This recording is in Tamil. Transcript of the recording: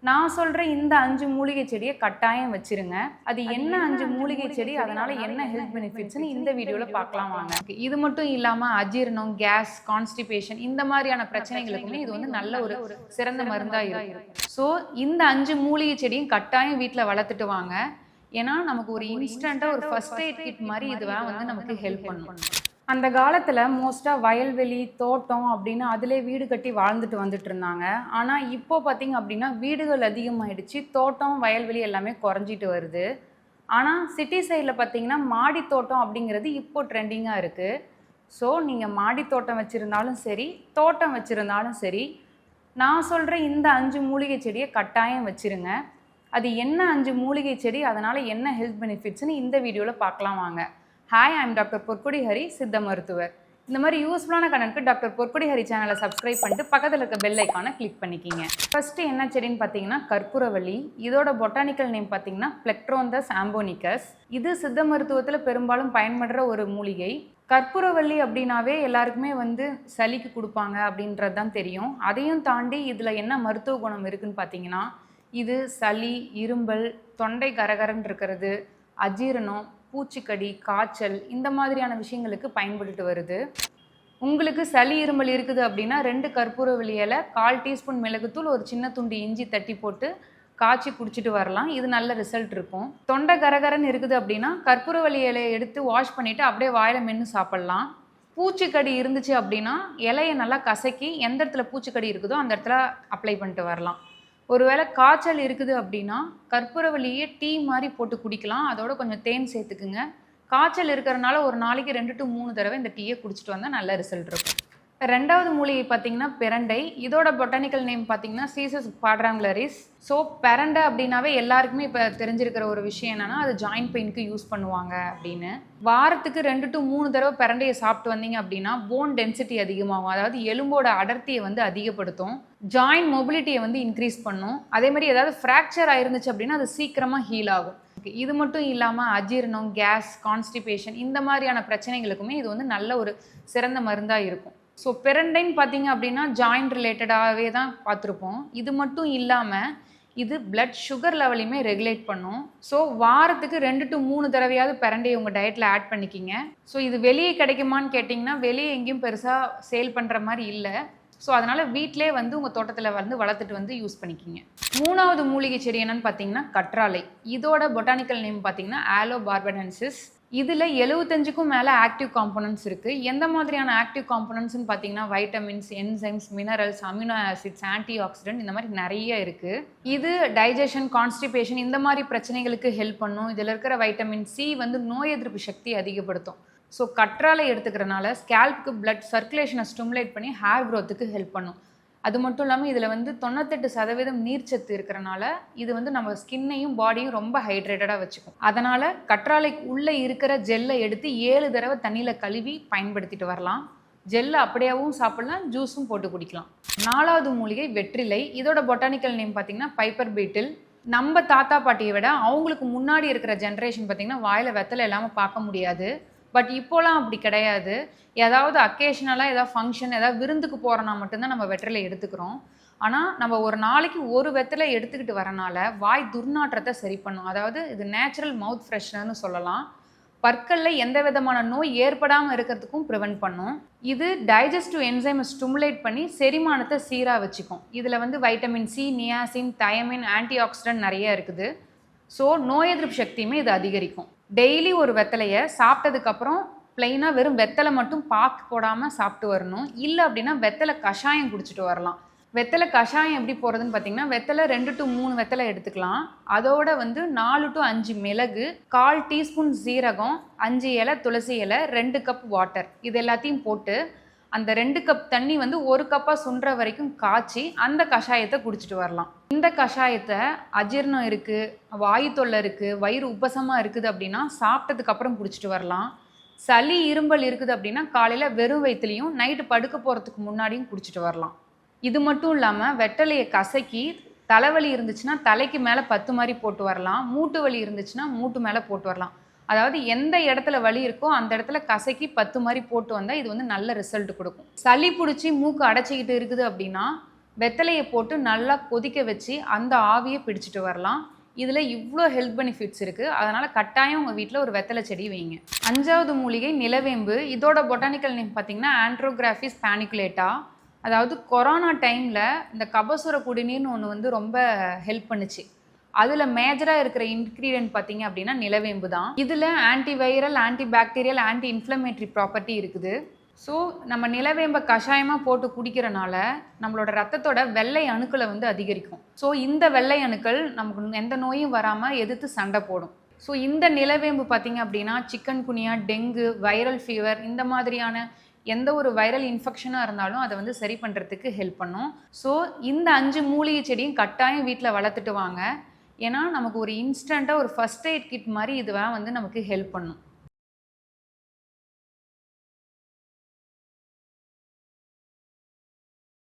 நான் சொல்ற இந்த 5 மூலிகை செடியை கட்டாயம் வச்சிருங்க. அது என்ன 5 மூலிகை செடி, அதனால என்ன ஹெல்த் பெனிஃபிட்ஸ்னு இந்த வீடியோல பார்க்கலாம் வாங்க. இது மட்டும் இல்லாம அஜீரணம், கேஸ், கான்ஸ்டிபேஷன் இந்த மாதிரியான பிரச்சனைகளுக்குமே இது வந்து நல்ல ஒரு சிறந்த மருந்தா இருக்கும். ஸோ இந்த 5 மூலிகை செடியும் கட்டாயம் வீட்டில் வளர்த்துட்டு வாங்க. ஏன்னா நமக்கு ஒரு இன்ஸ்டண்டா ஒரு ஃபர்ஸ்ட் எய்ட் கிட் மாதிரி இதுவா வந்து நமக்கு ஹெல்ப் பண்ணும். அந்த காலத்தில் மோஸ்ட்டாக வயல்வெளி, தோட்டம் அப்படின்னு அதிலே வீடு கட்டி வாழ்ந்துட்டு வந்துட்டு இருந்தாங்க. ஆனால் இப்போ பார்த்திங்க அப்படின்னா வீடுகள் அதிகமாகிடுச்சு, தோட்டம் வயல்வெளி எல்லாமே குறைஞ்சிட்டு வருது. ஆனால் சிட்டி சைடில் பார்த்திங்கன்னா மாடி தோட்டம் அப்படிங்கிறது இப்போ ட்ரெண்டிங்காக இருக்குது. ஸோ நீங்கள் மாடி தோட்டம் வச்சுருந்தாலும் சரி, தோட்டம் வச்சுருந்தாலும் சரி, நான் சொல்கிற இந்த 5 மூலிகை செடியை கட்டாயம் வச்சுருங்க. அது என்ன 5 மூலிகை செடி, அதனால் என்ன ஹெல்த் பெனிஃபிட்ஸ்னு இந்த வீடியோவில் பார்க்கலாம் வாங்க. ஹாய், ஐம் டாக்டர் பொற்கொடி ஹரி, சித்த மருத்துவர். இந்த மாதிரி யூஸ்ஃபுல்லான கணக்கு டாக்டர் பொற்கொடி ஹரி சேனலை சப்ஸ்கிரைப் பண்ணிட்டு பக்கத்தில் இருக்க பெல் ஐக்கானை கிளிக் பண்ணிக்கிங்க. ஃபஸ்ட்டு என்ன செடின்னு பார்த்தீங்கன்னா கற்பூரவள்ளி. இதோட பொட்டானிக்கல் நேம் பார்த்தீங்கன்னா பிளெக்ட்ரோந்தஸ் ஆம்போனிகஸ். இது சித்த மருத்துவத்தில் பெரும்பாலும் பயன்படுற ஒரு மூலிகை. கற்பூரவள்ளி அப்படின்னாவே எல்லாருக்குமே வந்து சளிக்கு கொடுப்பாங்க அப்படின்றது தான் தெரியும். அதையும் தாண்டி இதில் என்ன மருத்துவ குணம் இருக்குதுன்னு பார்த்தீங்கன்னா, இது சளி, இரும்பல், தொண்டை கரகரன்னு இருக்கிறது, அஜீரணம், பூச்சிக்கடி, காய்ச்சல் இந்த மாதிரியான விஷயங்களுக்கு பயன்படுத்திட்டு வருது. உங்களுக்கு சளி இருமல் இருக்குது அப்படின்னா 2 கற்பூரவள்ளி இலை, 1/4 டீஸ்பூன் மிளகுத்தூள், ஒரு சின்ன துண்டு இஞ்சி தட்டி போட்டு காய்ச்சி குடிச்சிட்டு வரலாம். இது நல்ல ரிசல்ட் இருக்கும். தொண்டை கரகரன்னு இருக்குது அப்படின்னா கற்பூரவள்ளி இலையை எடுத்து வாஷ் பண்ணிவிட்டு அப்படியே வாயில் மென்று சாப்பிட்லாம். பூச்சிக்கடி இருந்துச்சு அப்படின்னா இலையை நல்லா கசக்கி எந்த இடத்துல பூச்சிக்கடி இருக்குதோ அந்த இடத்துல அப்ளை பண்ணிட்டு வரலாம். ஒருவேளை காய்ச்சல் இருக்குது அப்படின்னா கற்பூரவள்ளியே டீ மாதிரி போட்டு குடிக்கலாம். அதோட கொஞ்சம் தேன் சேர்த்துக்குங்க. காய்ச்சல் இருக்கிறனால ஒரு நாளைக்கு 2 to 3 தடவை இந்த டீயை குடிச்சிட்டு வந்தால் நல்ல ரிசல்ட் இருக்கும். 2வது மூலிகை பார்த்தீங்கன்னா பிரண்டை. இதோட பொட்டானிக்கல் நேம் பார்த்தீங்கன்னா சீசஸ் குவாட்ராங்குலரிஸ். ஸோ பிரண்டை அப்படின்னாவே எல்லாருக்குமே இப்போ தெரிஞ்சிருக்கிற ஒரு விஷயம் என்னென்னா அது ஜாயிண்ட் பெயினுக்கு யூஸ் பண்ணுவாங்க அப்படின்னு. வாரத்துக்கு 2 to 3 தடவை பிரண்டையை சாப்பிட்டு வந்தீங்க அப்படின்னா போன் டென்சிட்டி அதிகமாகும். அதாவது எலும்போட அடர்த்தியை வந்து அதிகப்படுத்தும், ஜாயிண்ட் மொபிலிட்டியை வந்து இன்க்ரீஸ் பண்ணும். அதே மாதிரி ஏதாவது ஃப்ராக்சர் ஆயிருந்துச்சு அப்படின்னா அது சீக்கிரமாக ஹீல் ஆகும். இது மட்டும் இல்லாமல் அஜீரணம், கேஸ், கான்ஸ்டிபேஷன் இந்த மாதிரியான பிரச்சனைகளுக்குமே இது வந்து நல்ல ஒரு சிறந்த மருந்தாக இருக்கும். ஸோ பிரண்டைன்னு பார்த்தீங்க அப்படின்னா ஜாயிண்ட் ரிலேட்டடாகவே தான் பார்த்துருப்போம். இது மட்டும் இல்லாமல் இது பிளட் சுகர் லெவலையுமே ரெகுலேட் பண்ணும். ஸோ வாரத்துக்கு 2 to 3 தடவையாவது பிரண்டையை உங்கள் டயட்டில் ஆட் பண்ணிக்கிங்க. ஸோ இது வெளியே கிடைக்குமான்னு கேட்டிங்கன்னா வெளியே எங்கேயும் பெருசாக சேல் பண்ணுற மாதிரி இல்லை. ஸோ அதனால் வீட்டிலே வந்து உங்கள் தோட்டத்தில் வந்து வளர்த்துட்டு வந்து யூஸ் பண்ணிக்கிங்க. 3வது மூலிகை செடி என்னன்னு பார்த்தீங்கன்னா கற்றாழை. இதோட பொட்டானிக்கல் நேம் பார்த்தீங்கன்னா ஆலோ பார்படென்சிஸ். இதில் 75க்கும் மேலே ஆக்டிவ் காம்போனன்ட்ஸ் இருக்குது. எந்த மாதிரியான ஆக்டிவ் காம்போனன்ட்ஸ்னு பார்த்தீங்கன்னா vitamins, enzymes, minerals, amino acids, anti accident இந்த மாதிரி நிறைய இருக்குது. இது டைஜஷன், கான்ஸ்டிபேஷன் இந்த மாதிரி பிரச்சனைகளுக்கு ஹெல்ப் பண்ணும். இதில் இருக்கிற வைட்டமின் சி வந்து நோய் எதிர்ப்பு சக்தி அதிகப்படுத்தும். ஸோ கற்றாழை எடுத்துக்கிறனால ஸ்கேல்ப்புக்கு பிளட் சர்க்குலேஷனை ஸ்டிமுலேட் பண்ணி ஹேர் க்ரோத்துக்கு ஹெல்ப் பண்ணும். அது மட்டும் இல்லாமல் இதில் வந்து 98% நீர்ச்சத்து இருக்கிறனால இது வந்து நம்ம ஸ்கின்னையும் பாடியும் ரொம்ப ஹைட்ரேட்டடாக வச்சுக்கும். அதனால் கற்றாழைக்கு உள்ளே இருக்கிற ஜெல்லை எடுத்து 7 தடவை தண்ணியில் கழுவி பயன்படுத்திட்டு வரலாம். ஜெல்லை அப்படியேவும் சாப்பிட்லாம், ஜூஸும் போட்டு குடிக்கலாம். 4வது மூலிகை வெற்றிலை. இதோட பொட்டானிக்கல் நேம் பார்த்திங்கன்னா பைப்பர் பீட்டில். நம்ம தாத்தா பாட்டியை விட அவங்களுக்கு முன்னாடி இருக்கிற ஜென்ரேஷன் பார்த்திங்கன்னா வாயில் வெத்தலை இல்லாமல் பார்க்க முடியாது. பட் இப்போலாம் அப்படி கிடையாது. ஏதாவது அக்கேஷனலாக ஏதாவது ஃபங்க்ஷன், ஏதாவது விருந்துக்கு போகிறோன்னா மட்டும்தான் நம்ம வெற்றிலை எடுத்துக்கிறோம். ஆனால் நம்ம ஒரு நாளைக்கு ஒரு வெற்றிலை எடுத்துக்கிட்டு வரனால வாய் துர்நாற்றத்தை சரி பண்ணும். அதாவது இது நேச்சுரல் மவுத் ஃப்ரெஷ்னர்னு சொல்லலாம். பற்களில் எந்த விதமான நோய் ஏற்படாமல் இருக்கிறதுக்கும் ப்ரிவென்ட் பண்ணும். இது டைஜஸ்டிவ் என்சைமை ஸ்டிமுலேட் பண்ணி செரிமானத்தை சீராக வச்சுக்கும். இதில் வந்து vitamin C, niacin, thiamine, anti oxidant நிறைய இருக்குது. ஸோ நோய் எதிர்ப்பு சக்தியுமே இது அதிகரிக்கும். டெய்லி ஒரு வெத்தலையை சாப்பிட்டதுக்கப்புறம் பிளெயினாக வெறும் வெத்தலை மட்டும் பாக்கு போடாமல் சாப்பிட்டு வரணும். இல்லை அப்படின்னா வெத்தலை கஷாயம் குடிச்சிட்டு வரலாம். வெத்தலை கஷாயம் எப்படி போகிறதுன்னு பார்த்தீங்கன்னா வெத்தலை 2 to 3 வெத்தலை எடுத்துக்கலாம். அதோட வந்து 4 to 5 மிளகு, 1/4 டீஸ்பூன் சீரகம், 5 இலை துளசி இலை, 2 கப் வாட்டர் இது எல்லாத்தையும் போட்டு அந்த 2 கப் தண்ணி வந்து 1 கப்பாக சுண்டுற வரைக்கும் காய்ச்சி அந்த கஷாயத்தை குடிச்சிட்டு வரலாம். இந்த கஷாயத்தை அஜீரணம் இருக்குது, வாயு தொல்லை இருக்குது, வயிறு உப்பசமாக இருக்குது அப்படின்னா சாப்பிட்டதுக்கப்புறம் குடிச்சிட்டு வரலாம். சளி இரும்பல் இருக்குது அப்படின்னா காலையில் வெறும் வயிற்றுலையும் நைட்டு படுக்க போகிறதுக்கு முன்னாடியும் குடிச்சிட்டு வரலாம். இது மட்டும் இல்லாமல் வெத்தலையை கசக்கி தலைவலி இருந்துச்சுன்னா தலைக்கு மேலே 10 மாதிரி போட்டு வரலாம். மூட்டு வலி இருந்துச்சுன்னா மூட்டு மேலே போட்டு வரலாம். அதாவது எந்த இடத்துல வலி இருக்கோ அந்த இடத்துல கசக்கி 10 மாதிரி போட்டு வந்தால் இது வந்து நல்ல ரிசல்ட் கொடுக்கும். சளி பிடிச்சி மூக்கு அடைச்சிக்கிட்டு இருக்குது அப்படின்னா வெத்தலையை போட்டு நல்லா கொதிக்க வச்சு அந்த ஆவியை பிடிச்சிட்டு வரலாம். இதில் இவ்வளோ ஹெல்த் பெனிஃபிட்ஸ் இருக்குது. அதனால் கட்டாயம் உங்கள் வீட்டில் ஒரு வெத்தலை செடி வைங்க. 5வது மூலிகை நிலவேம்பு. இதோட பொட்டானிக்கல் நேம் பார்த்தீங்கன்னா ஆண்ட்ரோகிராஃபிஸ் பேனிகுலேட்டா. அதாவது கொரோனா டைமில் இந்த கபசுர குடிநீர்னு ஒன்று வந்து ரொம்ப ஹெல்ப் பண்ணுச்சு. அதில் மேஜராக இருக்கிற இன்க்ரீடியன்ட் பார்த்தீங்க அப்படின்னா நிலவேம்பு தான். இதில் antiviral, antibacterial, anti inflammatory property இருக்குது. ஸோ நம்ம நிலவேம்பை கஷாயமாக போட்டு குடிக்கிறனால நம்மளோட ரத்தத்தோட வெள்ளை அணுக்களை வந்து அதிகரிக்கும். ஸோ இந்த வெள்ளை அணுக்கள் நமக்கு எந்த நோயும் வராமல் எதிர்த்து சண்டை போடும். ஸோ இந்த நிலவேம்பு பார்த்திங்க அப்படின்னா சிக்கன் குனியா, டெங்கு, வைரல் ஃபீவர், இந்த மாதிரியான எந்த ஒரு வைரல் இன்ஃபெக்ஷனாக இருந்தாலும் அதை வந்து சரி பண்ணுறதுக்கு ஹெல்ப் பண்ணும். ஸோ இந்த 5 மூலிகை செடியும் கட்டாயம் வீட்டில் வளர்த்துட்டு வாங்க. ஏன்னா நமக்கு ஒரு இன்ஸ்டண்ட்டாக ஒரு ஃபர்ஸ்ட் எய்ட் கிட் மாதிரி இதுவாக வந்து நமக்கு ஹெல்ப் பண்ணும்.